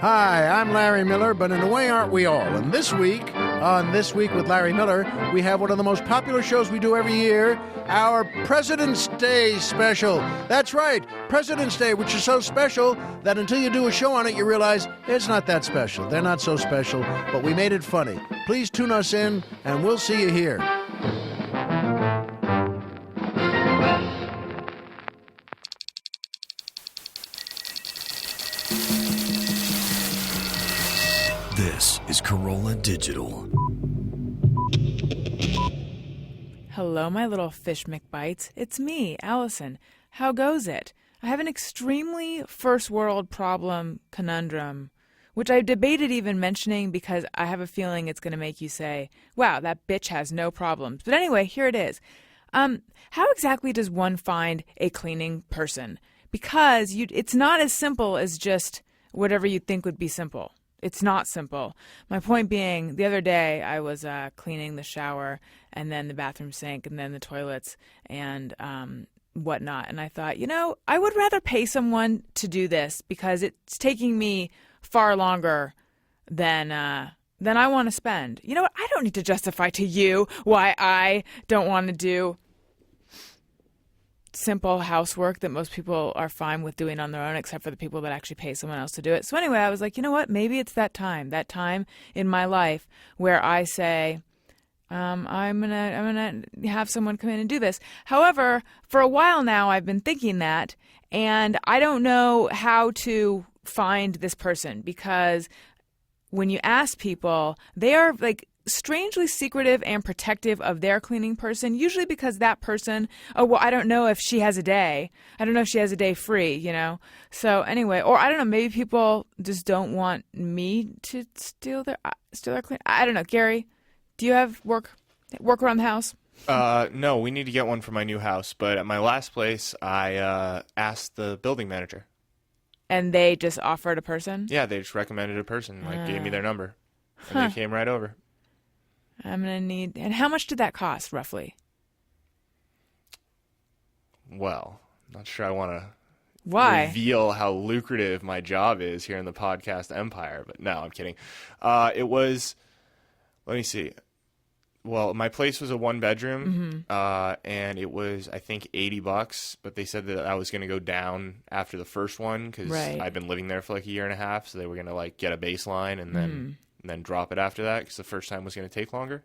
Hi, I'm Larry Miller, but in a way, aren't we all? And this week, on This Week with Larry Miller, we have one of the most popular shows we do every year, our President's Day special. That's right, President's Day, which is so special that until you do a show on it, you realize it's not that special. They're not so special, but we made it funny. Please tune us in, and we'll see you here. This is Corolla Digital. Hello, my little fish McBites. It's me, Alison. How goes it? I have an extremely first world problem conundrum, which I've debated even mentioning because I have a feeling it's going to make you say, wow, that bitch has no problems. But anyway, here it is. How exactly does one find a cleaning person? Because it's not as simple as just whatever you'd think would be simple. It's not simple. My point being, the other day I was cleaning the shower and then the bathroom sink and then the toilets and whatnot. And I thought, I would rather pay someone to do this because it's taking me far longer than I want to spend. You know what? I don't need to justify to you why I don't want to do simple housework that most people are fine with doing on their own, except for the people that actually pay someone else to do it. So anyway, I was like, you know what? Maybe it's that time in my life where I say, I'm gonna have someone come in and do this. However, for a while now, I've been thinking that, and I don't know how to find this person because when you ask people, they are like strangely secretive and protective of their cleaning person, usually because that person, I don't know if she has a day. I don't know if she has a day free, So anyway, or I don't know, maybe people just don't want me to steal their clean. I don't know. Gary, do you have work around the house? No, we need to get one for my new house. But at my last place, I asked the building manager. And they just offered a person? Yeah, they just recommended a person, gave me their number. And they came right over. I'm going to need... And how much did that cost, roughly? Well, not sure I want to reveal how lucrative my job is here in the podcast empire, but no, I'm kidding. It was... Let me see. Well, my place was a one-bedroom, and it was, I think, $80, but they said that I was going to go down after the first one because I've been living there for like a year and a half, so they were going to get a baseline and then drop it after that because the first time was going to take longer.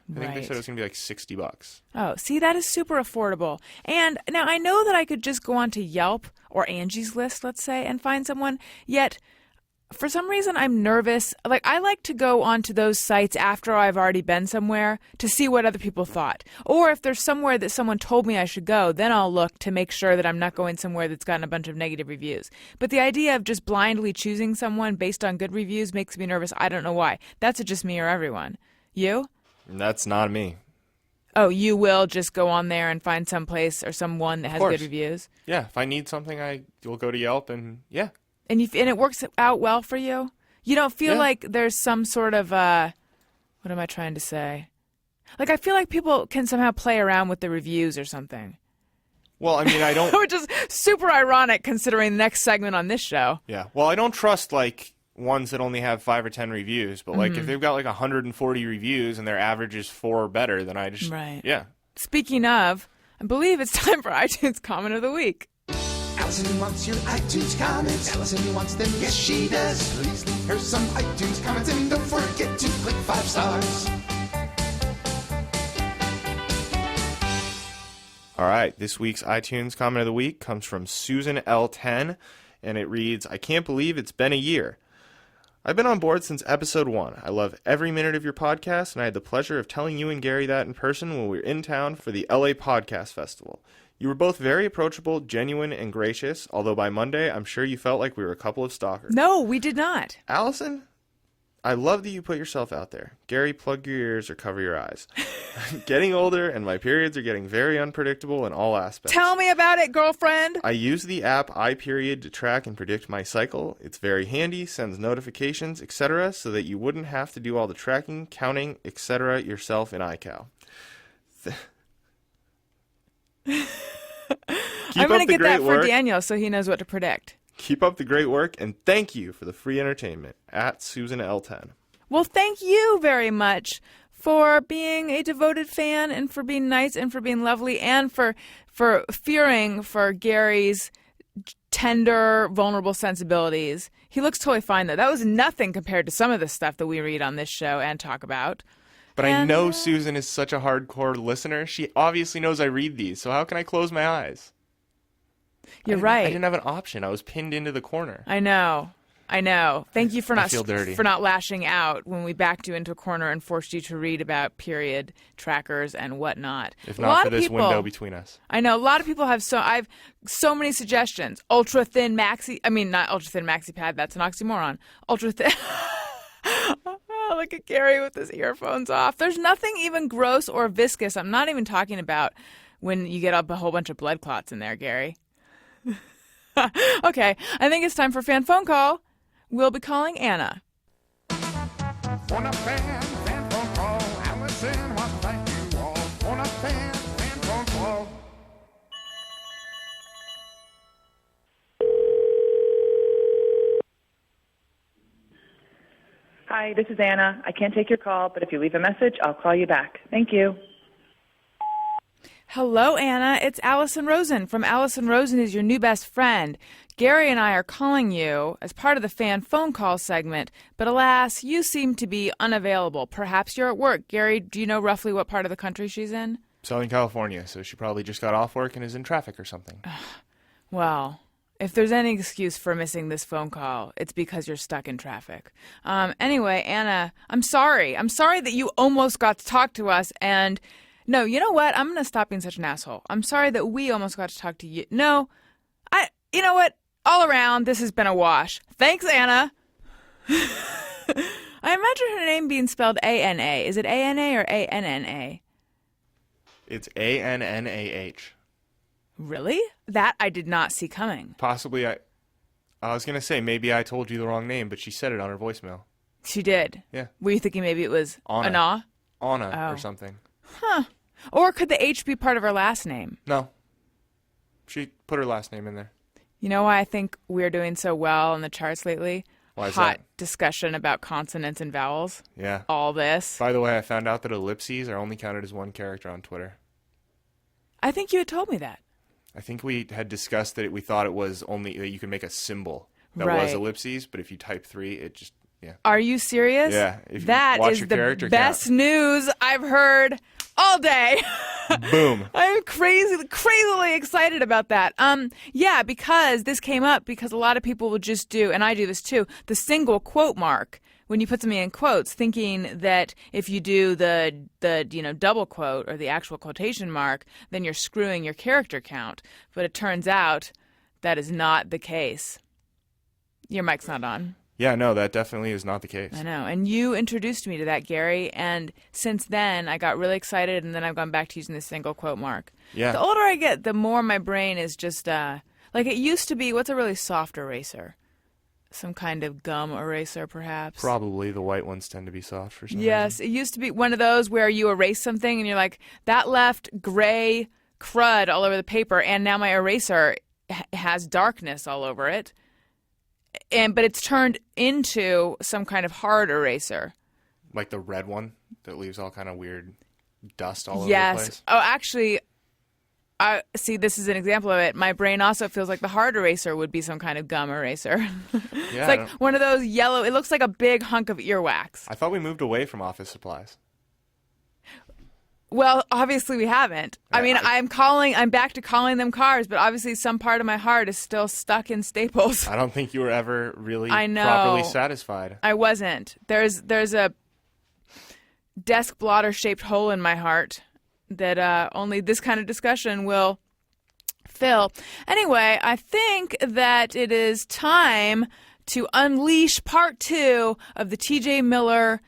I think they said it was going to be like $60. Oh, see, that is super affordable. And now I know that I could just go on to Yelp or Angie's List, let's say, and find someone, yet for some reason I'm nervous. I like to go onto those sites after I've already been somewhere to see what other people thought. Or if there's somewhere that someone told me I should go, then I'll look to make sure that I'm not going somewhere that's gotten a bunch of negative reviews. But the idea of just blindly choosing someone based on good reviews makes me nervous. I don't know why. That's just me or everyone. You? That's not me. Oh, you will just go on there and find some place or someone that has good reviews? Yeah, if I need something, I will go to Yelp and yeah. And it works out well for you? You don't feel like there's some sort of, what am I trying to say? I feel like people can somehow play around with the reviews or something. Well, I mean, I don't... Which is super ironic considering the next segment on this show. Yeah. Well, I don't trust, ones that only have 5 or 10 reviews. But, if they've got, 140 reviews and their average is 4 or better, then I just... Right. Yeah. Speaking of, I believe it's time for iTunes Comment of the Week. Alison wants your iTunes comments. Alison wants them, yes she does. Please leave her some iTunes comments and don't forget to click 5 stars. All right, this week's iTunes Comment of the Week comes from Susan L10, and it reads, I can't believe it's been a year. I've been on board since episode 1. I love every minute of your podcast, and I had the pleasure of telling you and Gary that in person when we were in town for the LA Podcast Festival. You were both very approachable, genuine, and gracious, although by Monday, I'm sure you felt like we were a couple of stalkers. No, we did not. Alison, I love that you put yourself out there. Gary, plug your ears or cover your eyes. I'm getting older, and my periods are getting very unpredictable in all aspects. Tell me about it, girlfriend. I use the app iPeriod to track and predict my cycle. It's very handy, sends notifications, etc., so that you wouldn't have to do all the tracking, counting, etc. yourself in iCal. I'm going to get that for Daniel so he knows what to predict. Keep up the great work, and thank you for the free entertainment at Susan L10. Well, thank you very much for being a devoted fan and for being nice and for being lovely and for fearing for Gary's tender, vulnerable sensibilities. He looks totally fine, though. That was nothing compared to some of the stuff that we read on this show and talk about. But I know Susan is such a hardcore listener. She obviously knows I read these, so how can I close my eyes? You're right. I didn't have an option. I was pinned into the corner. I know. Thank you for I feel dirty. for not lashing out when we backed you into a corner and forced you to read about period trackers and whatnot. If not for this window between us. I know a lot of people have I've so many suggestions. Ultra thin maxi. I mean, not ultra thin maxi pad. That's an oxymoron. Ultra thin. Oh, look at Gary with his earphones off. There's nothing even gross or viscous. I'm not even talking about when you get up a whole bunch of blood clots in there, Gary. Okay, I think it's time for fan phone call. We'll be calling Anna. On a fan phone call, Alison wants to thank you all. On a fan phone call. Hi, this is Anna. I can't take your call, but if you leave a message, I'll call you back. Thank you. Hello, Anna. It's Alison Rosen from Alison Rosen is Your New Best Friend. Gary and I are calling you as part of the fan phone call segment, but alas, you seem to be unavailable. Perhaps you're at work. Gary, do you know roughly what part of the country she's in? Southern California, so she probably just got off work and is in traffic or something. Well, if there's any excuse for missing this phone call, it's because you're stuck in traffic. Anyway, Anna, I'm sorry. I'm sorry that you almost got to talk to us and... No, you know what? I'm going to stop being such an asshole. I'm sorry that we almost got to talk to you. No, you know what? All around, this has been a wash. Thanks, Anna. I imagine her name being spelled A-N-A. Is it A-N-A or A-N-N-A? It's A-N-N-A-H. Really? That I did not see coming. Possibly, I was going to say, maybe I told you the wrong name, but she said it on her voicemail. She did? Yeah. Were you thinking maybe it was Anna? Anna? Anna or something. Huh. Or could the H be part of her last name? No. She put her last name in there. You know why I think we're doing so well in the charts lately? Why is Hot that? discussion about consonants and vowels. Yeah. All this. By the way, I found out that ellipses are only counted as one character on Twitter. I think you had told me that. I think we had discussed that we thought it was only that you could make a symbol that Right. was ellipses, but if you type 3, it just, yeah. Are you serious? Yeah. If you That watch is your the character best count. news I've heard all day. Boom. I'm crazily excited about that. Yeah, because this came up because a lot of people will just do, and I do this too, the single quote mark when you put something in quotes, thinking that if you do the double quote or the actual quotation mark, then you're screwing your character count. But it turns out that is not the case. Your mic's not on. Yeah, no, that definitely is not the case. I know. And you introduced me to that, Gary, and since then I got really excited, and then I've gone back to using the single quote mark. Yeah. The older I get, the more my brain is just, like it used to be, what's a really soft eraser? Some kind of gum eraser, perhaps? Probably the white ones tend to be soft for some Yes, reason. it used to be one of those where you erase something, and you're like, that left gray crud all over the paper, and now my eraser has darkness all over it. But it's turned into some kind of hard eraser. Like the red one that leaves all kind of weird dust all over the Yes. place. Oh, actually, I see. This is an example of it. My brain also feels like the hard eraser would be some kind of gum eraser. Yeah, It's like one of those yellow. It looks like a big hunk of earwax. I thought we moved away from office supplies. Well, obviously we haven't. I mean, I'm back to calling them cars, but obviously some part of my heart is still stuck in Staples. I don't think you were ever really I know. properly satisfied. I wasn't. There's a desk blotter shaped hole in my heart that only this kind of discussion will fill. Anyway, I think that it is time to unleash part 2 of the TJ Miller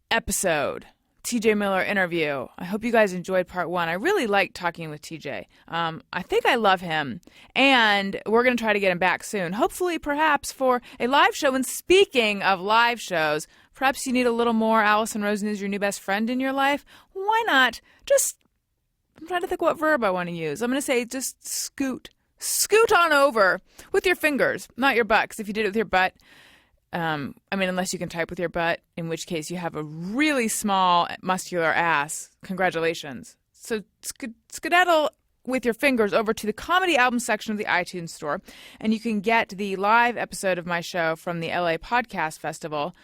episode. TJ Miller interview. I hope you guys enjoyed part 1. I really liked talking with TJ. I think I love him, and we're going to try to get him back soon. Hopefully, perhaps, for a live show. And speaking of live shows, perhaps you need a little more Alison Rosen is Your New Best Friend in your life. Why not? I'm trying to think what verb I want to use. I'm going to say just scoot scoot on over with your fingers, not your butt, 'cause if you did it with your butt, unless you can type with your butt, in which case you have a really small muscular ass. Congratulations. So skedaddle with your fingers over to the comedy album section of the iTunes store, and you can get the live episode of my show from the LA Podcast Festival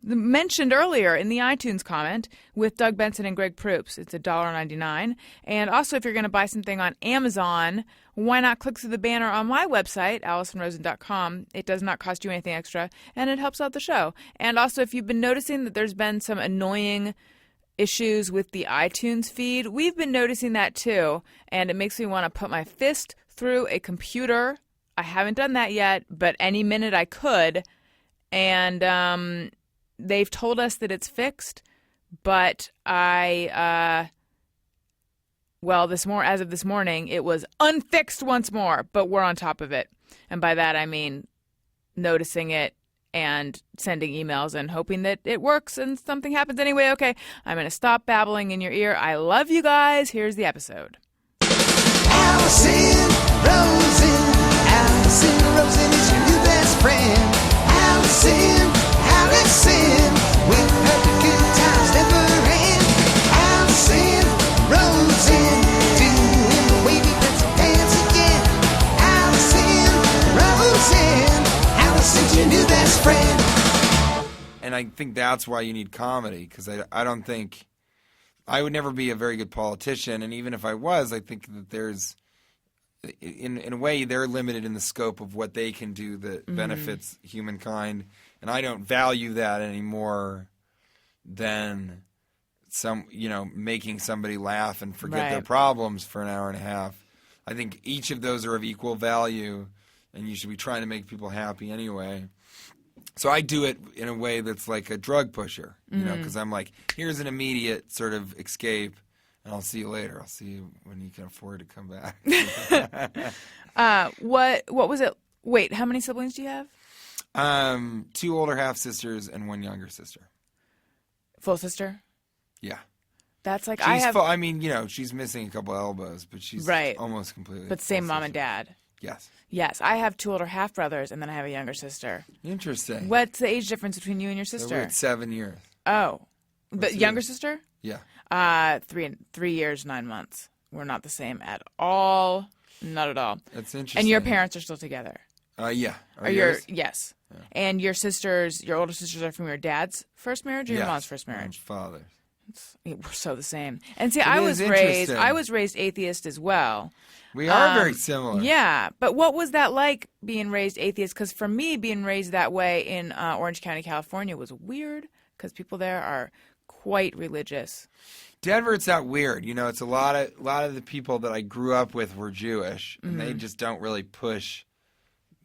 mentioned earlier in the iTunes comment with Doug Benson and Greg Proops. It's $1.99. And also, if you're going to buy something on Amazon, why not click through the banner on my website, AlisonRosen.com. It does not cost you anything extra, and it helps out the show. And also, if you've been noticing that there's been some annoying issues with the iTunes feed, we've been noticing that too, and it makes me want to put my fist through a computer. I haven't done that yet, but any minute I could. And they've told us that it's fixed, but as of this morning, it was unfixed once more, but we're on top of it. And by that, I mean noticing it and sending emails and hoping that it works and something happens anyway. Okay, I'm going to stop babbling in your ear. I love you guys. Here's the episode. Alison Rosen is your new best friend. Alison, with her good times never end. Alison Rosen, doing the wavy pencil dance again. Alison's your new best friend. And I think that's why you need comedy, because I don't think I would never be a very good politician, and even if I was, I think that there's in a way they're limited in the scope of what they can do that benefits humankind, and I don't value that anymore than making somebody laugh and forget their problems for an hour and a half. I think each of those are of equal value, and you should be trying to make people happy anyway. So I do it in a way that's like a drug pusher, because I'm like, here's an immediate sort of escape, and I'll see you later. I'll see you when you can afford to come back. What was it? Wait, how many siblings do you have? 2 older half-sisters and 1 younger sister. Full sister? Yeah. That's like she's missing a couple elbows, but she's almost completely. But same mom and dad. Yes. Yes, I have 2 older half brothers, and then I have a younger sister. Interesting. What's the age difference between you and your sister? We're at 7 years. Oh, the younger sister? Yeah. 3 years 9 months. We're not the same at all. Not at all. That's interesting. And your parents are still together. Yeah. Are yours? Yes. Yeah. And your older sisters are from your dad's first marriage or your mom's first marriage? Mom's father's. We're so the same. And see, I was raised atheist as well. We are very similar. Yeah, but what was that like being raised atheist? Because for me, being raised that way in Orange County, California, was weird because people there are quite religious. Denver, it's not weird. It's a lot of the people that I grew up with were Jewish, and they just don't really push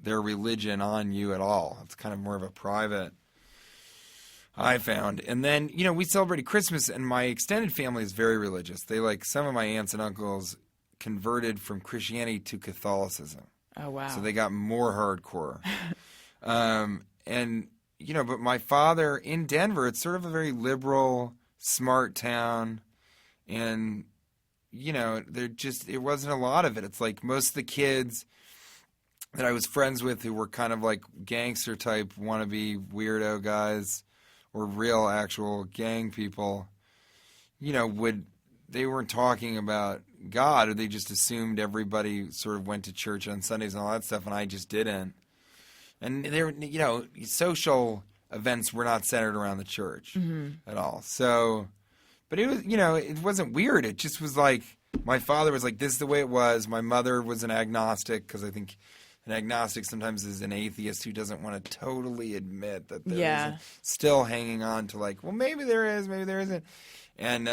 their religion on you at all. It's kind of more of a private. I found. And then, we celebrated Christmas, and my extended family is very religious. Some of my aunts and uncles converted from Christianity to Catholicism. Oh, wow. So they got more hardcore. But my father in Denver, it's sort of a very liberal, smart town. And, it wasn't a lot of it. It's like most of the kids that I was friends with who were kind of like gangster type wannabe weirdo guys, or real actual gang people, they weren't talking about God, or they just assumed everybody sort of went to church on Sundays and all that stuff, and I just didn't. And there, social events were not centered around the church at all. So, but it was, it wasn't weird. It just was like, my father was like, this is the way it was. My mother was an agnostic, because I think an agnostic sometimes is an atheist who doesn't want to totally admit that there is still hanging on to maybe there is, maybe there isn't. And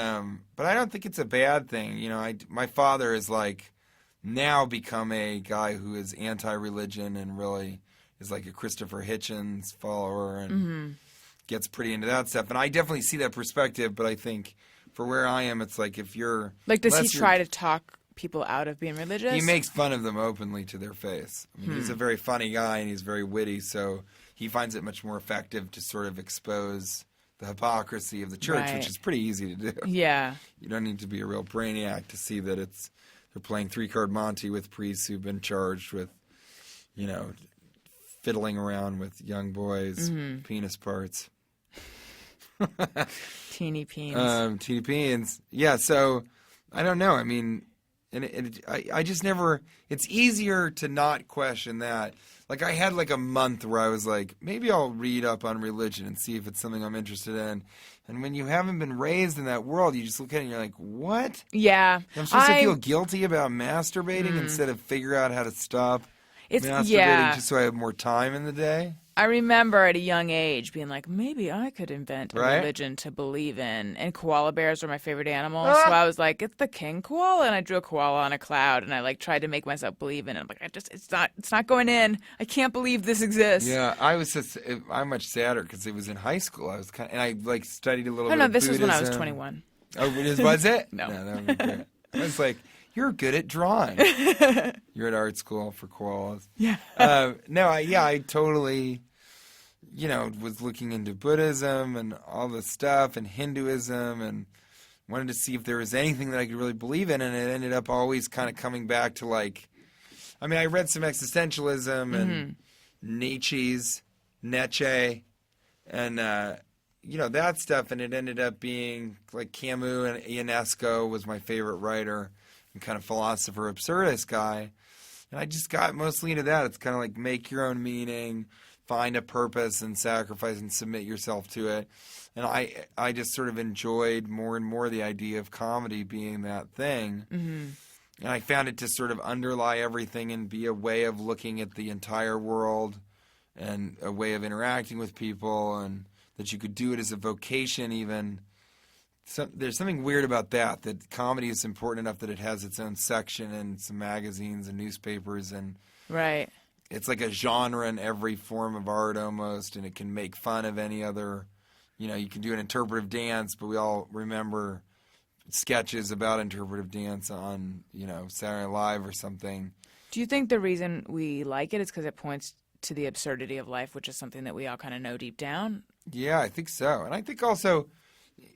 but I don't think it's a bad thing. My father is now become a guy who is anti-religion and really is like a Christopher Hitchens follower and gets pretty into that stuff. And I definitely see that perspective, but I think for where I am, it's like if you're... does he try to talk people out of being religious? He makes fun of them openly to their face. I mean, he's a very funny guy and he's very witty, so he finds it much more effective to sort of expose the hypocrisy of the church, which is pretty easy to do. Yeah. You don't need to be a real brainiac to see that they're playing 3-card Monte with priests who've been charged with, fiddling around with young boys' penis parts. Teeny peens. Teeny peens. Yeah, so I don't know. I mean, I just never. It's easier to not question that. Like I had like a month where I was like, maybe I'll read up on religion and see if it's something I'm interested in. And when you haven't been raised in that world, you just look at it and you're like, what? Yeah. I'm supposed to feel guilty about masturbating instead of figure out how to stop masturbating just so I have more time in the day? I remember at a young age being like, maybe I could invent a Right? religion to believe in. And koala bears are my favorite animals. So I was like, it's the king koala. And I drew a koala on a cloud and I like tried to make myself believe in it. I'm like, it's not going in. I can't believe this exists. Yeah, I'm much sadder because it was in high school. I was and I like studied a little Oh, bit no, of this was when I was Buddhism. 21. Oh, was it? No. That would be great. I was like, you're good at drawing. You're at art school for koalas. Yeah. I totally, was looking into Buddhism and all this stuff and Hinduism and wanted to see if there was anything that I could really believe in. And it ended up always kind of coming back to I read some existentialism and Nietzsche, and that stuff, and it ended up being like Camus and Ionesco was my favorite writer and kind of philosopher absurdist guy, and I just got mostly into that. It's kind of like make your own meaning, find a purpose, and sacrifice and submit yourself to it. And I just sort of enjoyed more and more the idea of comedy being that thing. Mm-hmm. And I found it to sort of underlie everything and be a way of looking at the entire world and a way of interacting with people, and that you could do it as a vocation even. There's something weird about that comedy is important enough that it has its own section in some magazines and newspapers, and Right. it's like a genre in every form of art almost, and it can make fun of any other, you can do an interpretive dance, but we all remember sketches about interpretive dance on, Saturday Night Live or something. Do you think the reason we like it is because it points to the absurdity of life, which is something that we all kind of know deep down? Yeah, I think so. And I think also,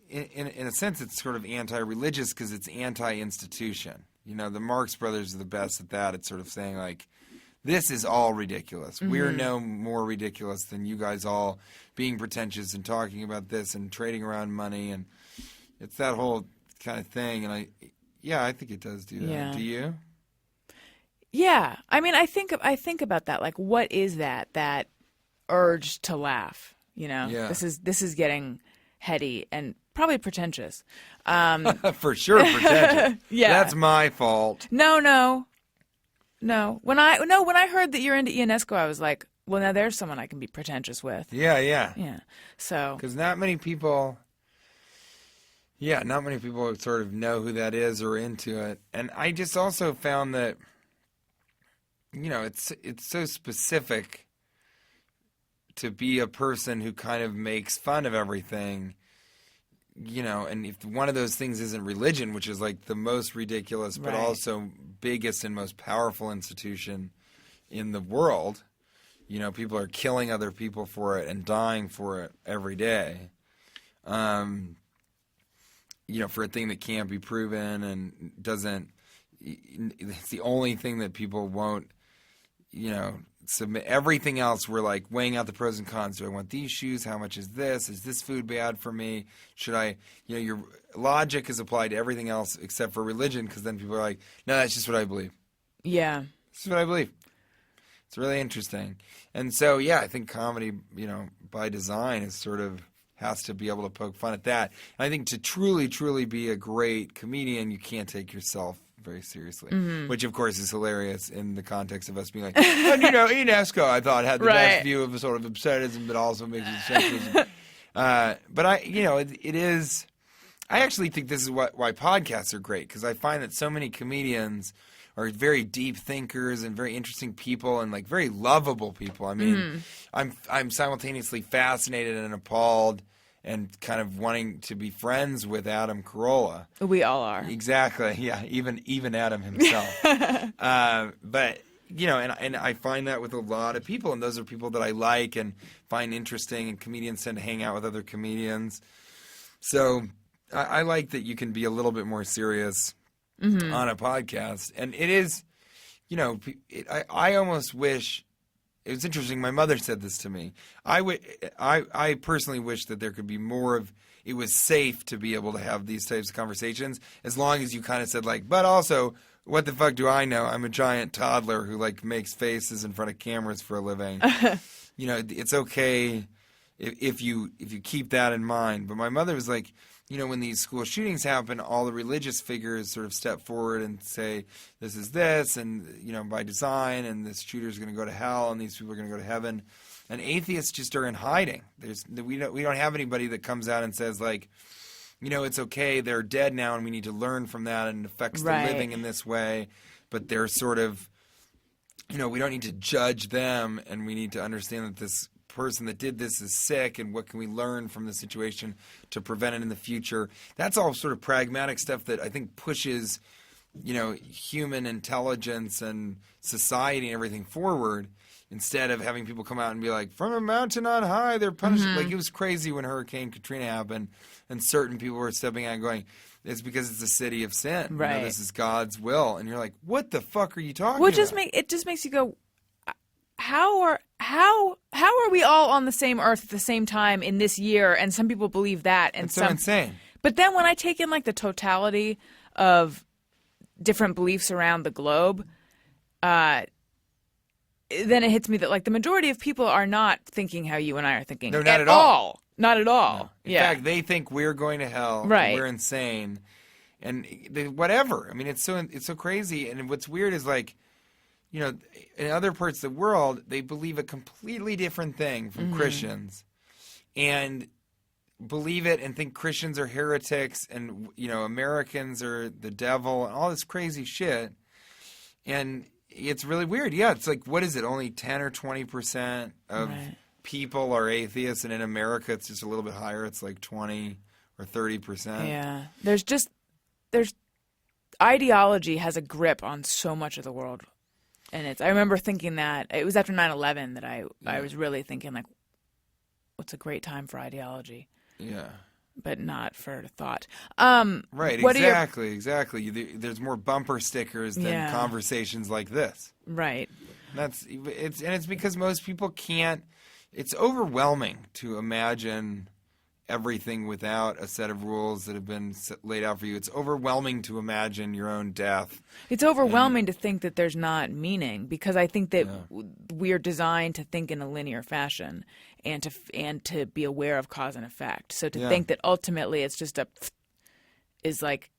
in a sense, it's sort of anti-religious because it's anti-institution. The Marx Brothers are the best at that. It's sort of saying, like, this is all ridiculous. Mm-hmm. We're no more ridiculous than you guys all being pretentious and talking about this and trading around money. And it's that whole kind of thing. And I think it does do that. Yeah. Do you? Yeah. I mean, I think about that. Like, what is that urge to laugh? Yeah. This is getting heady and probably pretentious. For sure, pretentious. Yeah. That's my fault. No. When I heard that you're into Ionesco, I was like, well, now there's someone I can be pretentious with. Yeah. Yeah. So. Because not many people sort of know who that is or into it. And I just also found that, it's so specific to be a person who kind of makes fun of everything, and if one of those things isn't religion, which is like the most ridiculous but Right. also biggest and most powerful institution in the world, people are killing other people for it and dying for it every day, for a thing that can't be proven and doesn't, it's the only thing that people won't, submit. Everything else, we're like weighing out the pros and cons. Do I want these shoes? How much is this? Is this food bad for me? Should I, your logic is applied to everything else except for religion, because then people are like, no, that's just what I believe. Yeah. This is what I believe. It's really interesting. And so, yeah, I think comedy, by design is sort of has to be able to poke fun at that. And I think to truly, truly be a great comedian, you can't take yourself very seriously, which of course is hilarious in the context of us being like, and Ionesco, I thought had the Right. best view of a sort of absurdism, but also makes it sensualism. But it is. I actually think this is why podcasts are great, because I find that so many comedians are very deep thinkers and very interesting people and like very lovable people. I mean, I'm simultaneously fascinated and appalled and kind of wanting to be friends with Adam Carolla. We all are. Exactly. Yeah. Even Adam himself. But and I find that with a lot of people, and those are people that I like and find interesting, and comedians tend to hang out with other comedians. So I like that you can be a little bit more serious on a podcast. And it is, I almost wish, it was interesting, my mother said this to me. I personally wish that there could be more of, it was safe to be able to have these types of conversations, as long as you kind of said like, but also, what the fuck do I know? I'm a giant toddler who like makes faces in front of cameras for a living. It's okay if you keep that in mind. But my mother was like, when these school shootings happen, all the religious figures sort of step forward and say, this is this, and, by design, and this shooter's going to go to hell, and these people are going to go to heaven. And atheists just are in hiding. We don't have anybody that comes out and says, like, it's okay, they're dead now, and we need to learn from that, and it affects the living in this way. But they're sort of, we don't need to judge them, and we need to understand that this person that did this is sick, and what can we learn from the situation to prevent it in the future. That's all sort of pragmatic stuff that I think pushes, human intelligence and society and everything forward, instead of having people come out and be like, from a mountain on high, they're punished. Like, it was crazy when Hurricane Katrina happened, and certain people were stepping out and going, it's because it's a city of sin. Right. This is God's will. And you're like, what the fuck are you talking Well, about? it just makes you go, how are we all on the same earth at the same time in this year? And some people believe that, and It's so insane. But then when I take in like the totality of different beliefs around the globe, then it hits me that like the majority of people are not thinking how you and I are thinking. No, not at all. Not at all. No. In fact, they think we're going to hell. Right. And we're insane, and whatever. I mean, it's so crazy. And what's weird is like, in other parts of the world, they believe a completely different thing from Christians, and believe it and think Christians are heretics, and Americans are the devil, and all this crazy shit. And it's really weird. Yeah, it's like, what is it? Only 10 or 20% of people are atheists, and in America, it's just a little bit higher. It's like 20 or 30%. Yeah, there's ideology has a grip on so much of the world, and I remember thinking that it was after 9/11 that I was really thinking like, what's a great time for ideology? Yeah. But not for thought. Right, exactly. There's more bumper stickers than conversations like this. Right. It's because most people can't. It's overwhelming to imagine everything without a set of rules that have been laid out for you. It's overwhelming to imagine your own death. It's overwhelming to think that there's not meaning, because I think that we're designed to think in a linear fashion and to be aware of cause and effect. So to think that ultimately it's just is like,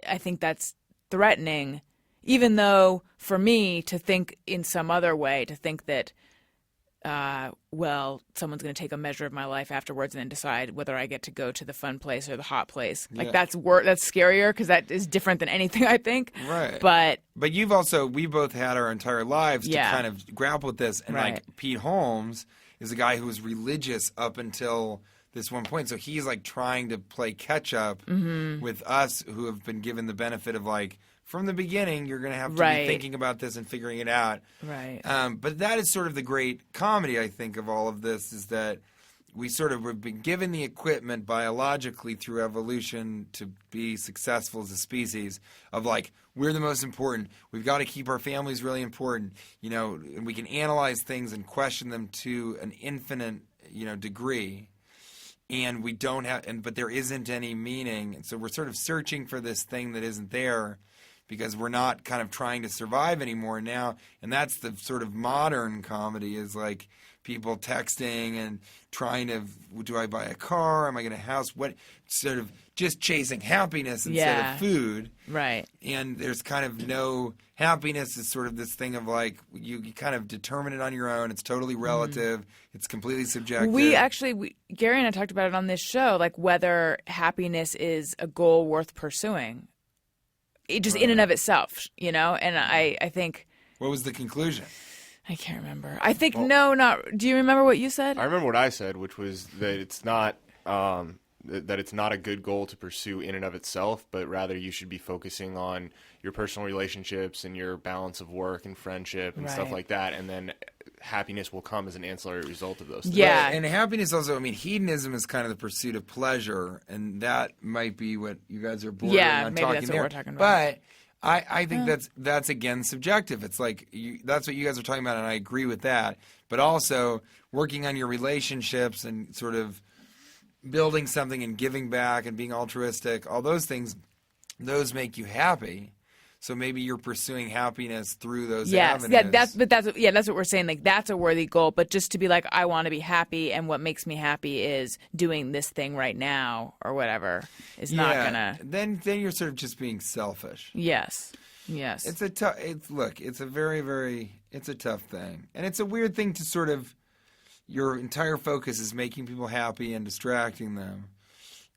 I think that's threatening, even though for me to think in some other way, to think that someone's going to take a measure of my life afterwards and then decide whether I get to go to the fun place or the hot place. Like that's scarier, because that is different than anything I think. Right. But we both had our entire lives to kind of grapple with this. And like Pete Holmes is a guy who was religious up until this one point. So he's like trying to play catch up with us who have been given the benefit of like, from the beginning, you're going to have to be thinking about this and figuring it out. Right. But that is sort of the great comedy, I think, of all of this, is that we sort of have been given the equipment biologically through evolution to be successful as a species, of like, we're the most important. We've got to keep our families really important, and we can analyze things and question them to an infinite, degree. And we don't have, but there isn't any meaning. And so we're sort of searching for this thing that isn't there, because we're not kind of trying to survive anymore now. And that's the sort of modern comedy, is like people texting and trying to, do I buy a car? Am I going to house? What, sort of just chasing happiness instead of food. Right. And there's kind of no, happiness is sort of this thing of like, you kind of determine it on your own. It's totally relative. It's completely subjective. Gary and I talked about it on this show, like whether happiness is a goal worth pursuing. It just in and of itself, and I think. What was the conclusion? I can't remember. I think do you remember what you said? I remember what I said, which was that it's not that it's not a good goal to pursue in and of itself, but rather you should be focusing on your personal relationships and your balance of work and friendship and stuff Right. like that. And then happiness will come as an ancillary result of those things. Yeah. Right. And happiness also, I mean, hedonism is kind of the pursuit of pleasure, and that might be what you guys are bordering Yeah, on maybe talking that's what there. we're talking about. But I think that's again subjective. It's like that's what you guys are talking about, and I agree with that. But also working on your relationships and sort of building something and giving back and being altruistic, all those things, those make you happy. So maybe you're pursuing happiness through those avenues. Yeah, that's what we're saying. Like, that's a worthy goal. But just to be like, I want to be happy, and what makes me happy is doing this thing right now or whatever is not gonna. Then you're sort of just being selfish. Yes. It's a tough. It's a very, very. It's a tough thing, and it's a weird thing to sort of. Your entire focus is making people happy and distracting them,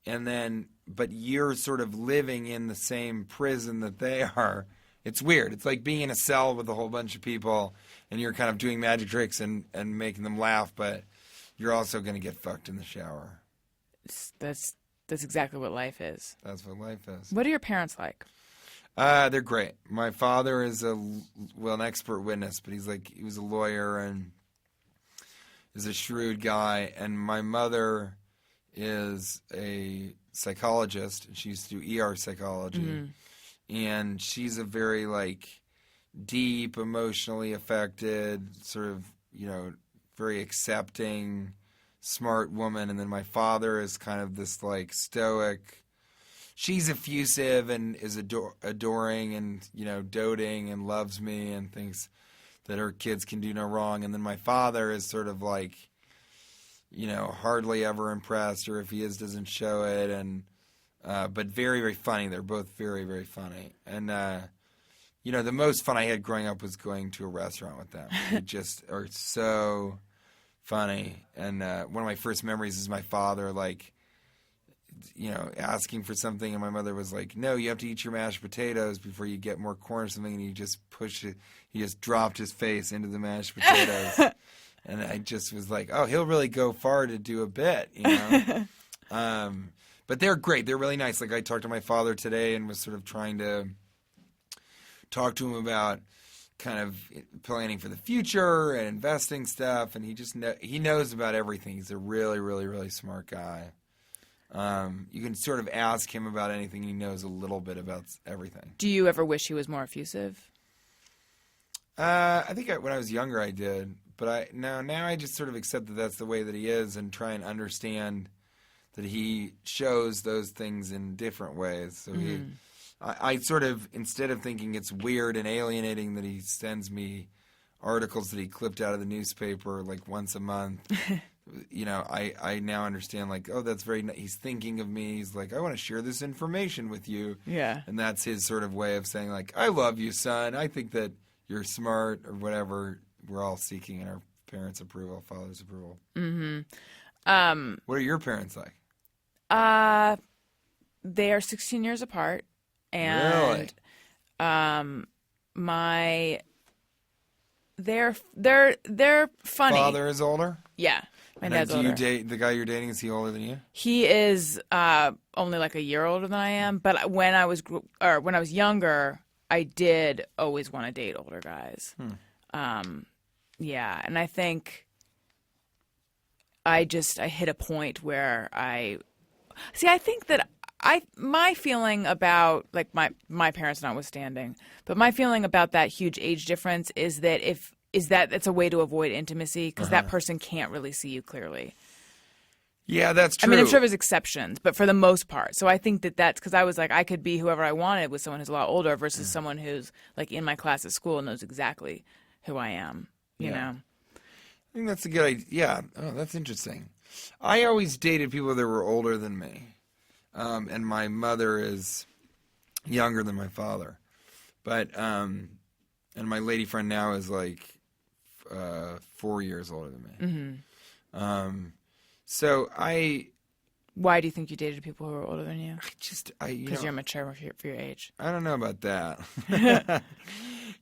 and then, but you're sort of living in the same prison that they are. It's weird. It's like being in a cell with a whole bunch of people, and you're kind of doing magic tricks and making them laugh, but you're also going to get fucked in the shower. That's exactly what life is. That's what life is. What are your parents like? They're great. My father is an expert witness, but he was a lawyer and is a shrewd guy. And my mother is a psychologist, and she used to do ER psychology. Mm-hmm. And she's a very deep, emotionally affected, sort of, very accepting, smart woman. And then my father is kind of this stoic. She's effusive and is adoring and, doting and loves me and thinks that her kids can do no wrong. And then my father is sort of hardly ever impressed, or if he is, doesn't show it. And but very, very funny. They're both very, very funny. And, the most fun I had growing up was going to a restaurant with them. They just are so funny. And one of my first memories is my father, asking for something, and my mother was like, no, you have to eat your mashed potatoes before you get more corn or something, and he just pushed it. He just dropped his face into the mashed potatoes. And I just was like, oh, he'll really go far to do a bit, But they're great. They're really nice. I talked to my father today and was sort of trying to talk to him about kind of planning for the future and investing stuff, and he knows about everything. He's a really, really, really smart guy. You can sort of ask him about anything. He knows a little bit about everything. Do you ever wish he was more effusive? I think when I was younger I did, but now I just sort of accept that that's the way that he is and try and understand that he shows those things in different ways. So I sort of, instead of thinking it's weird and alienating that he sends me articles that he clipped out of the newspaper once a month, I now understand that's very he's thinking of me. He's like, I want to share this information with you. Yeah. And that's his sort of way of saying I love you, son. I think that you're smart or whatever. We're all seeking in our parents' approval, father's approval. Mm-hmm. What are your parents like? They are 16 years apart, and Really? they're funny. Father is older? Yeah. My dad's Do older. you date the guy you're dating? Is he older than you? He is only a year older than I am, but when I was younger, I did always want to date older guys. Yeah, and I think I hit a point where I think that my feeling about my parents notwithstanding, but my feeling about that huge age difference is that it's a way to avoid intimacy because that person can't really see you clearly. Yeah, that's true. I mean, I'm sure there's exceptions, but for the most part. So I think that's because I was I could be whoever I wanted with someone who's a lot older versus someone who's in my class at school and knows exactly who I am, you know? I think that's a good idea. Yeah. Oh, that's interesting. I always dated people that were older than me. And my mother is younger than my father. But, and my lady friend now is 4 years older than me. Mm-hmm. So Why do you think you dated people who were older than you? Because you're mature for your age. I don't know about that.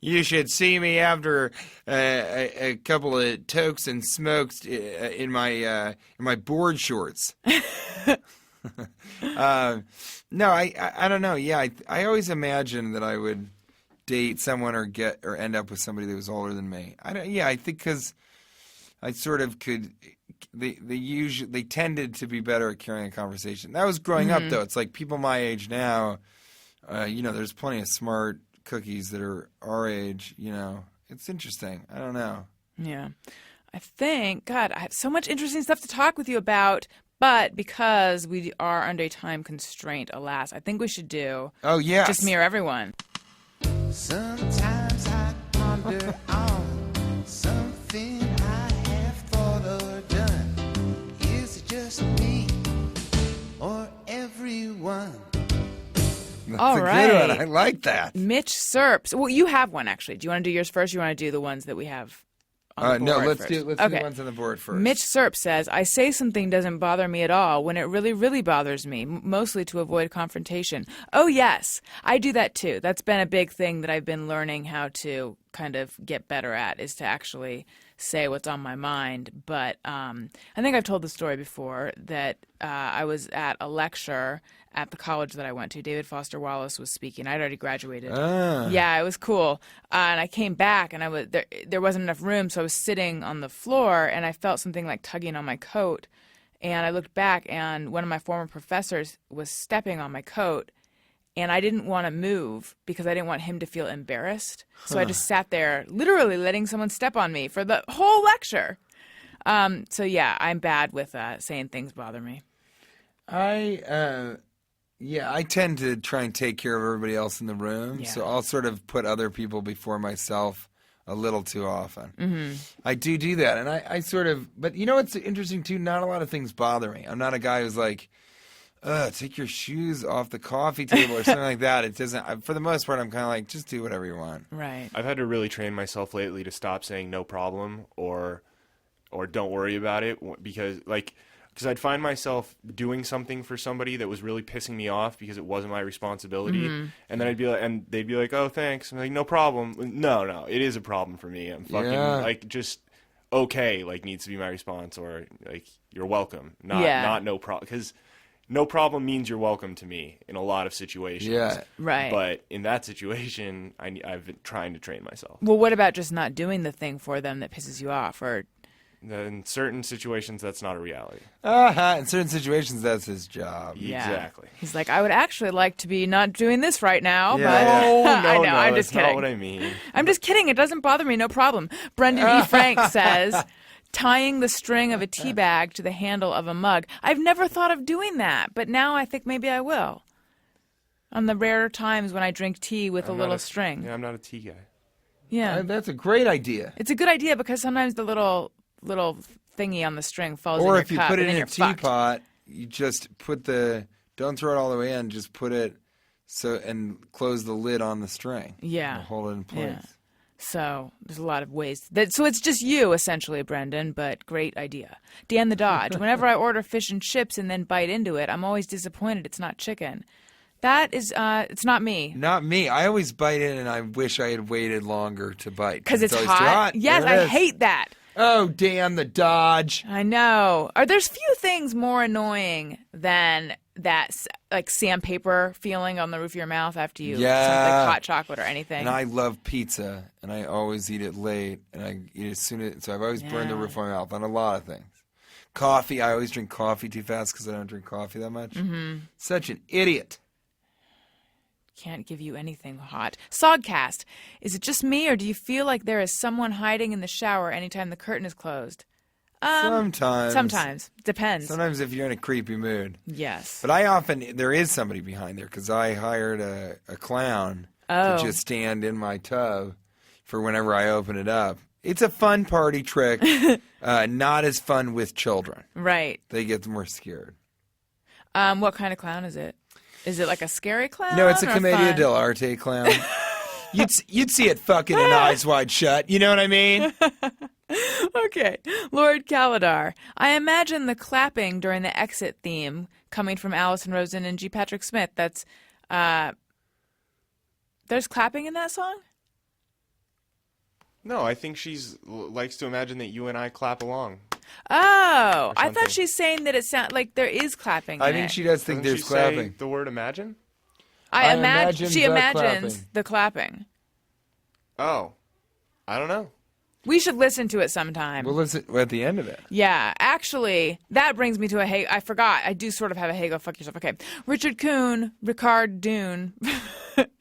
You should see me after a couple of tokes and smokes in my board shorts. No, I don't know. Yeah, I always imagined that I would date someone or end up with somebody that was older than me. I think because I sort of could. They tended to be better at carrying a conversation. That was growing up, though. It's like people my age now. There's plenty of smart cookies that are our age. It's interesting. I don't know. Yeah. I think, God, I have so much interesting stuff to talk with you about, but because we are under a time constraint, alas, I think we should do Just Me or Everyone. Sometimes I ponder on something I have thought or done. Is it just me or everyone? That's All a right. good one. I like that. Mitch Serps. Well, you have one, actually. Do you want to do yours first, or you want to do the ones that we have on the No, board let's first? do the ones on the board first. Mitch Serp says, I say something doesn't bother me at all when it really, really bothers me, mostly to avoid confrontation. Oh, yes, I do that too. That's been a big thing that I've been learning how to kind of get better at, is to actually say what's on my mind. But I think I've told the story before that I was at a lecture at the college that I went to. David Foster Wallace was speaking. I'd already graduated. Yeah, it was cool. And I came back, and there wasn't enough room, so I was sitting on the floor, and I felt something like tugging on my coat. And I looked back, and one of my former professors was stepping on my coat, and I didn't want to move because I didn't want him to feel embarrassed. So I just sat there, literally letting someone step on me for the whole lecture. So yeah, I'm bad with saying things bother me. I tend to try and take care of everybody else in the room, so I'll sort of put other people before myself a little too often. Mm-hmm. I do that, and I sort of, but what's interesting too, not a lot of things bother me. I'm not a guy who's like, take your shoes off the coffee table or something like that. It doesn't, for the most part, I'm kind of like, just do whatever you want. Right. I've had to really train myself lately to stop saying no problem or don't worry about it, because I'd find myself doing something for somebody that was really pissing me off because it wasn't my responsibility, and then I'd be like, and they'd be like, "Oh, thanks." I'm like, "No problem." No, it is a problem for me. I'm fucking just okay. Needs to be my response, or you're welcome. Not no problem, because no problem means you're welcome to me in a lot of situations. Yeah, right. But in that situation, I've been trying to train myself. Well, what about just not doing the thing for them that pisses you off, or? In certain situations, that's not a reality. In certain situations, that's his job. Yeah. Exactly. He's like, I would actually like to be not doing this right now, but Yeah. I know, I'm that's just kidding. not what I mean. I'm just kidding. It doesn't bother me. No problem. Brendan E. Frank says, tying the string of a tea bag to the handle of a mug. I've never thought of doing that, but now I think maybe I will. On the rare times when I drink tea with a little string. Yeah, I'm not a tea guy. Yeah. That's a great idea. It's a good idea because sometimes the little thingy on the string falls in Or your if you cup put it and then in a you're fucked. teapot, you just don't throw it all the way in, just put it and close the lid on the string. Yeah. And hold it in place. Yeah. So there's a lot of ways. So it's just you, essentially, Brendan, but great idea. Dan the Dodge. Whenever I order fish and chips and then bite into it, I'm always disappointed it's not chicken. That is, it's not me. Not me. I always bite in, and I wish I had waited longer to bite. Because it's always hot. too hot. Yes, There it I is. hate that. Oh, damn the Dodge. I know. There's few things more annoying than that, sandpaper feeling on the roof of your mouth after you Yeah. hot chocolate or anything. And I love pizza, and I always eat it late, and I eat it as soon as, so I've always burned the roof of my mouth on a lot of things. Coffee, I always drink coffee too fast because I don't drink coffee that much. Mm-hmm. Such an idiot. Can't give you anything hot. Sogcast. Is it just me, or do you feel like there is someone hiding in the shower anytime the curtain is closed? Sometimes. Sometimes. Depends. Sometimes if you're in a creepy mood. Yes. But there is somebody behind there because I hired a clown to just stand in my tub for whenever I open it up. It's a fun party trick, not as fun with children. Right. They get more scared. What kind of clown is it? Is it like a scary clown? No, it's a or Commedia fun? dell'arte clown. You'd see it fucking in Eyes Wide Shut. You know what I mean? Okay. Lord Calidar. I imagine the clapping during the exit theme coming from Alison Rosen and G. Patrick Smith. That's, there's clapping in that song? No, I think likes to imagine that you and I clap along. Oh, I something. thought she's saying that it sounds like there is clapping. I in think it. she does think Doesn't there's she say clapping. the word imagine? I I imagine imagine she the imagines clapping. the clapping. Oh, I don't know. We should listen to it sometime. We'll listen at the end of it. Yeah, actually, that brings me to I forgot. I do sort of have a hey, go fuck yourself. Okay. Ricard Dune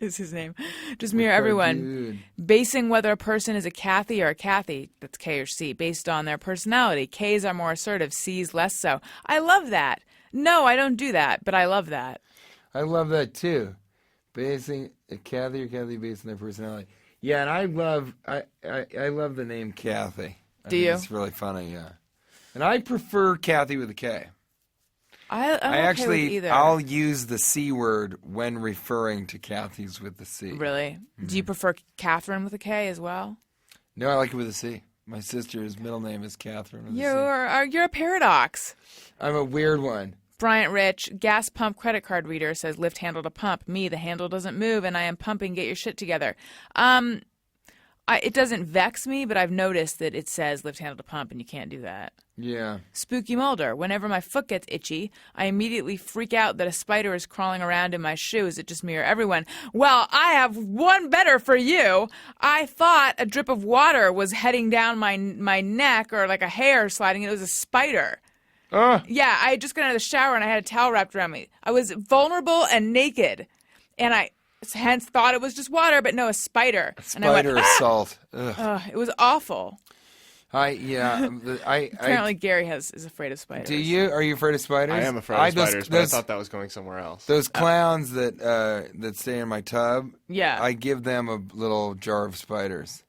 is his name. Just mirror everyone. Dude. Basing whether a person is a Kathy or a Kathy, that's K or C, based on their personality. Ks are more assertive, Cs less so. I love that. No, I don't do that, but I love that. I love that too. Basing a Kathy or Kathy based on their personality. Yeah, and I love the name Kathy. Do you? It's really funny, yeah. And I prefer Kathy with a K. I'm okay actually, with either. I'll use the C word when referring to Kathy's with the C. Really? Do you prefer Catherine with a K as well? No, I like it with a C. My sister's middle name is Catherine with a C. You're a paradox. I'm a weird one. Bryant Rich, gas pump credit card reader, says lift handle to pump. Me, the handle doesn't move and I am pumping. Get your shit together. It doesn't vex me, but I've noticed that it says lift handle to pump and you can't do that. Yeah. Spooky Mulder, whenever my foot gets itchy, I immediately freak out that a spider is crawling around in my shoes. It just mirror everyone. Well, I have one better for you. I thought a drip of water was heading down my neck or like a hair sliding. It was a spider. Yeah, I had just got out of the shower and I had a towel wrapped around me. I was vulnerable and naked, and I hence thought it was just water, but no, a spider. Spider and I went, assault. Ugh. It was awful. Apparently, Gary is afraid of spiders. Do you? Are you afraid of spiders? I am afraid of spiders, but I thought that was going somewhere else. Those clowns that stay in my tub. Yeah. I give them a little jar of spiders.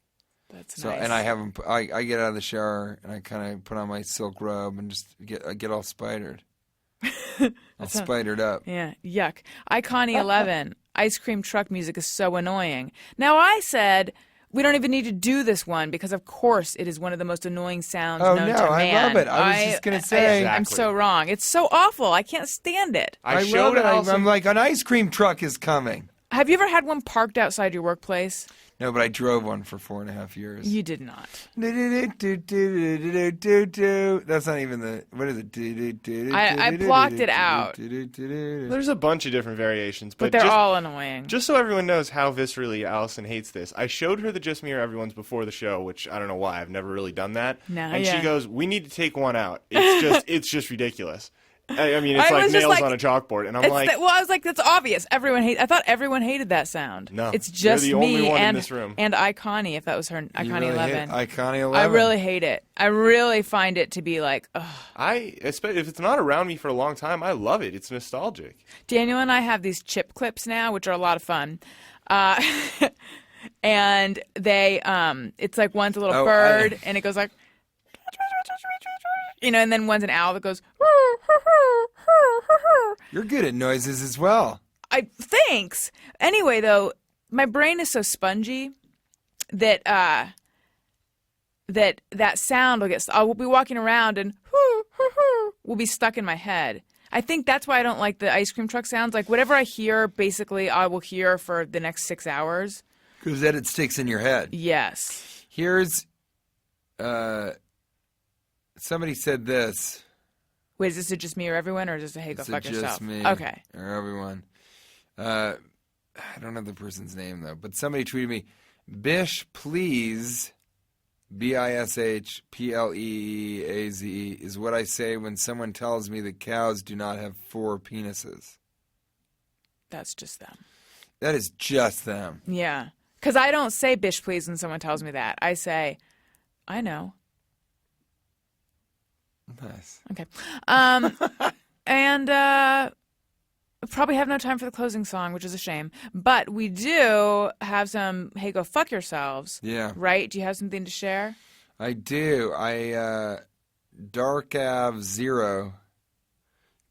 That's So nice. and I have them. I get out of the shower and I kind of put on my silk robe and just get all spidered. All spidered up. Yeah, yuck. Iconi11, ice cream truck music is so annoying. Now I said we don't even need to do this one because of course it is one of the most annoying sounds Oh known no, to I man. love it. I was just gonna say. I'm so wrong. It's so awful. I can't stand it. I showed love it. Allison. I'm like, an ice cream truck is coming. Have you ever had one parked outside your workplace? No, but I drove one for 4.5 years. You did not. That's not even the. What is it? I blocked it out. There's a bunch of different variations, But but they're just, all annoying. just so everyone knows how viscerally Allison hates this, I showed her the Just Mirror Everyone's before the show, which I don't know why. I've never really done that. No, and yeah. she goes, "We need to take one out. It's just ridiculous." I mean, it's I like was just nails like- on a chalkboard, and I'm It's like, I was like, that's obvious. I thought everyone hated that sound. No, it's you're just the me only one in and this room. and Iconi, if that was her, Iconi 11. Iconi 11. I really hate it. I really find it to be like, ugh. if it's not around me for a long time, I love it. It's nostalgic. Daniel and I have these chip clips now, which are a lot of fun. And they, it's like one's a little bird, and it goes like, and then one's an owl that goes. You're good at noises as well. Thanks. Anyway, though, my brain is so spongy that that sound will get. I'll be walking around and will be stuck in my head. I think that's why I don't like the ice cream truck sounds. Like whatever I hear, basically, I will hear for the next 6 hours. Because then it sticks in your head. Yes. Here's, somebody said this. Wait, is this a just me or everyone, or is this a hey, go It's a fuck just yourself? me Okay. or everyone. I don't know the person's name, though. But somebody tweeted me, Bish, please, BISHPLEAZE, is what I say when someone tells me that cows do not have 4 penises. That's just them. That is just them. Yeah. Because I don't say bish please when someone tells me that. I say, I know. Nice. Okay. And probably have no time for the closing song, which is a shame. But we do have some, hey, go fuck yourselves. Yeah. Right? Do you have something to share? I do. Darkav0,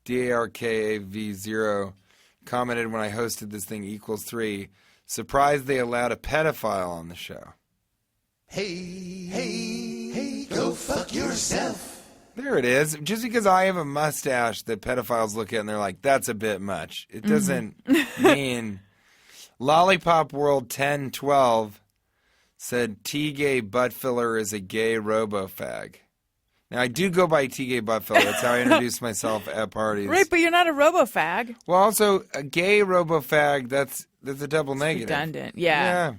DARKAV0, commented when I hosted this thing equals 3. Surprised they allowed a pedophile on the show. Hey, go fuck yourself. There it is. Just because I have a mustache that pedophiles look at and they're like, that's a bit much. It doesn't mean. Lollipop World 1012 said T-gay butt filler is a gay robo-fag. Now, I do go by T-Gay Buttfellow. That's how I introduce myself at parties. Right, but you're not a robo-fag. Well, also, a gay robo-fag, that's a double negative. Redundant. Yeah.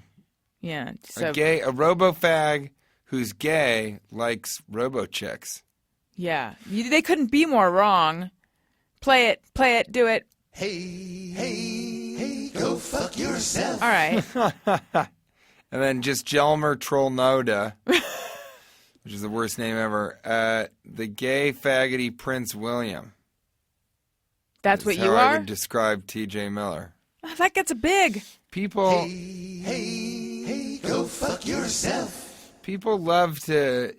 So, A robo-fag who's gay likes robo-chicks. yeah. They couldn't be more wrong. Play it, do it. Hey, go fuck yourself. All right. And then just Jelmer Trollnoda, which is the worst name ever. The gay faggoty Prince William. That's what how you I are? would describe T.J. Miller. That gets a big. People Hey, go fuck yourself. people love to,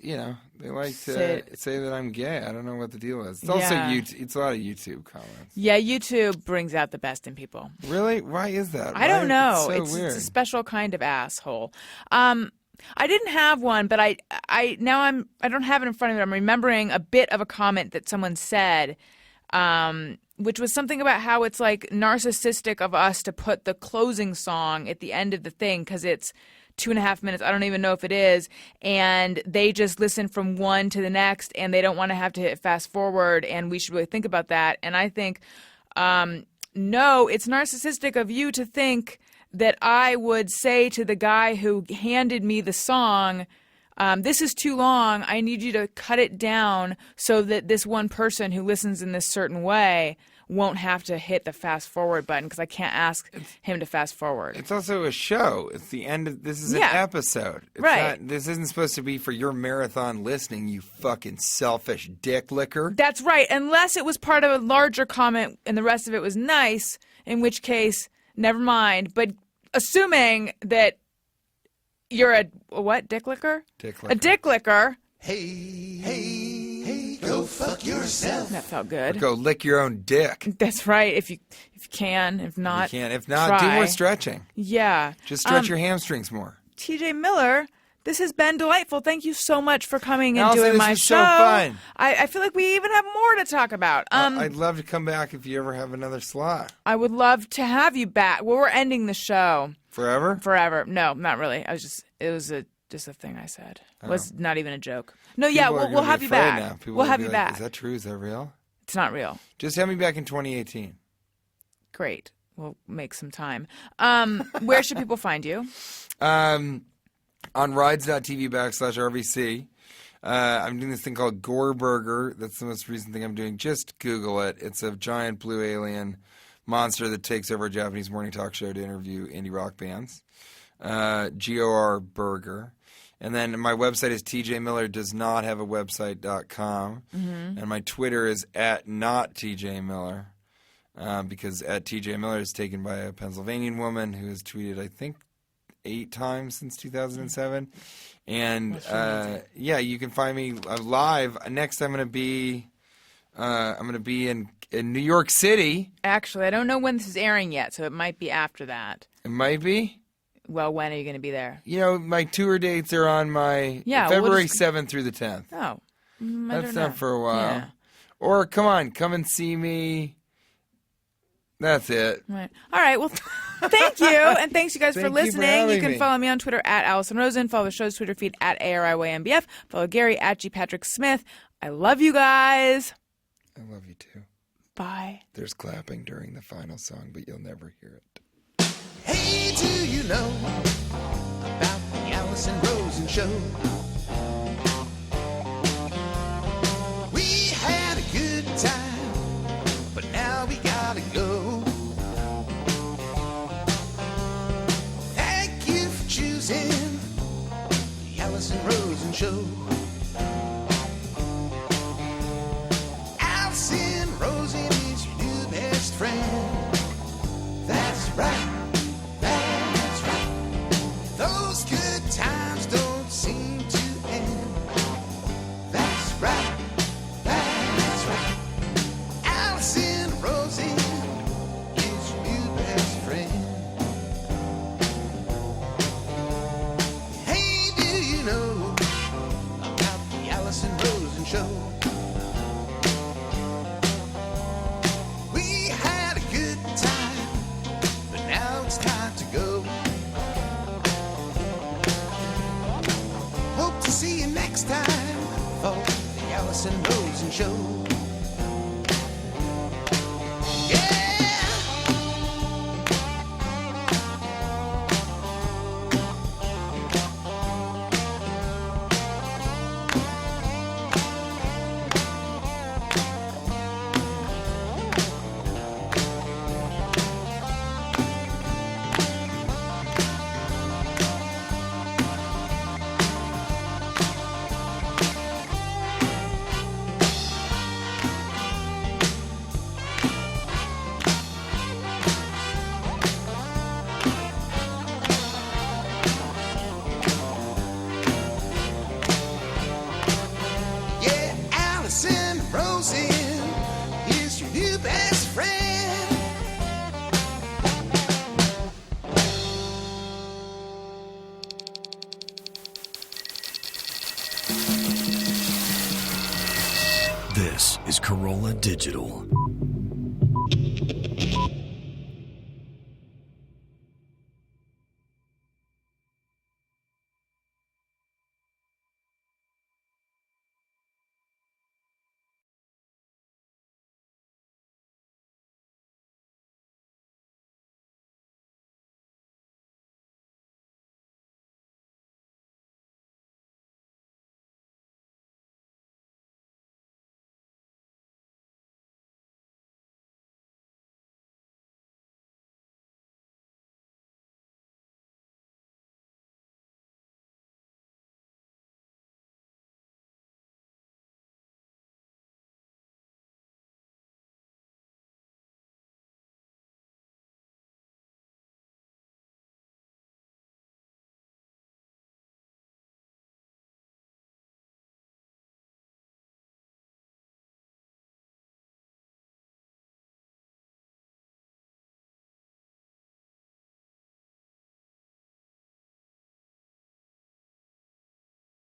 they like to Sit. say that I'm gay. I don't know what the deal is. It's also Yeah. it's a lot of YouTube comments. Yeah, YouTube brings out the best in people. Really? Why is that? I don't know. It's so weird. It's a special kind of asshole. I didn't have one, but I don't have it in front of me. I'm remembering a bit of a comment that someone said, which was something about how it's like narcissistic of us to put the closing song at the end of the thing because it's 2.5 minutes. I don't even know if it is. And they just listen from one to the next and they don't want to have to hit fast forward. And we should really think about that. And I think, no, it's narcissistic of you to think that I would say to the guy who handed me the song, this is too long. I need you to cut it down so that this one person who listens in this certain way won't have to hit the fast forward button because I can't ask him to fast forward. It's also a show. It's the end of this is an episode. It's Right. This isn't supposed to be for your marathon listening, you fucking selfish dick licker. That's right. Unless it was part of a larger comment and the rest of it was nice, in which case, never mind. But assuming that you're a what? Dick licker? Dick licker. A dick licker. Hey, go fuck yourself. That felt good. Go lick your own dick. That's right. If you can. If not, You can. If not, do try. more stretching. Yeah. Just stretch your hamstrings more. TJ Miller, this has been delightful. Thank you so much for coming and Allison, doing this my was show. so fun. I feel like we even have more to talk about. I'd love to come back if you ever have another slot. I would love to have you back. Well, we're ending the show Forever? forever. No, not really. It was just a thing I said. It was not even a joke. No, yeah, People are we'll gonna have be you afraid back. now. People We'll will have be you like, back. Is that true? Is that real? It's not real. Just have me back in 2018. Great. We'll make some time. Where should people find you? On rides.tv/RVC. I'm doing this thing called Gore Burger. That's the most recent thing I'm doing. Just Google it. It's a giant blue alien monster that takes over a Japanese morning talk show to interview indie rock bands. GOR Burger. And then my website is tjmillerdoesnothave.website.com. And my Twitter is @nottjmiller. Because @TJMiller is taken by a Pennsylvanian woman who has tweeted, I think, 8 times since 2007. And you can find me live. Next, I'm going to be in New York City. Actually, I don't know when this is airing yet, so it might be after that. It might be. Well, when are you going to be there? My tour dates are on my we'll February just- 7th through the 10th. Oh, I That's don't know. not for a while. Yeah. Or come and see me. That's it. Right. All right. Well, thank you. And thanks, you guys, for Thank you for listening. having You can me. follow me on Twitter @Alison Rosen. Follow the show's Twitter feed @ARIYMBF. Follow Gary @GPatrickSmith. I love you guys. I love you too. Bye. There's clapping during the final song, but you'll never hear it. Hey, do you know about the Alison Rosen show? We had a good time, but now we gotta go. Thank you for choosing the Alison Rosen show. Alison Rosen is your new best friend. That's right. That's right. Those good times don't seem to end. That's right. That's right. Alison Rosen is your new best friend. Hey, do you know about the Alison Rosen show? We had a good time, but now show. Yeah. Yeah, Alison Rosen is your new best friend. This is Corolla Digital.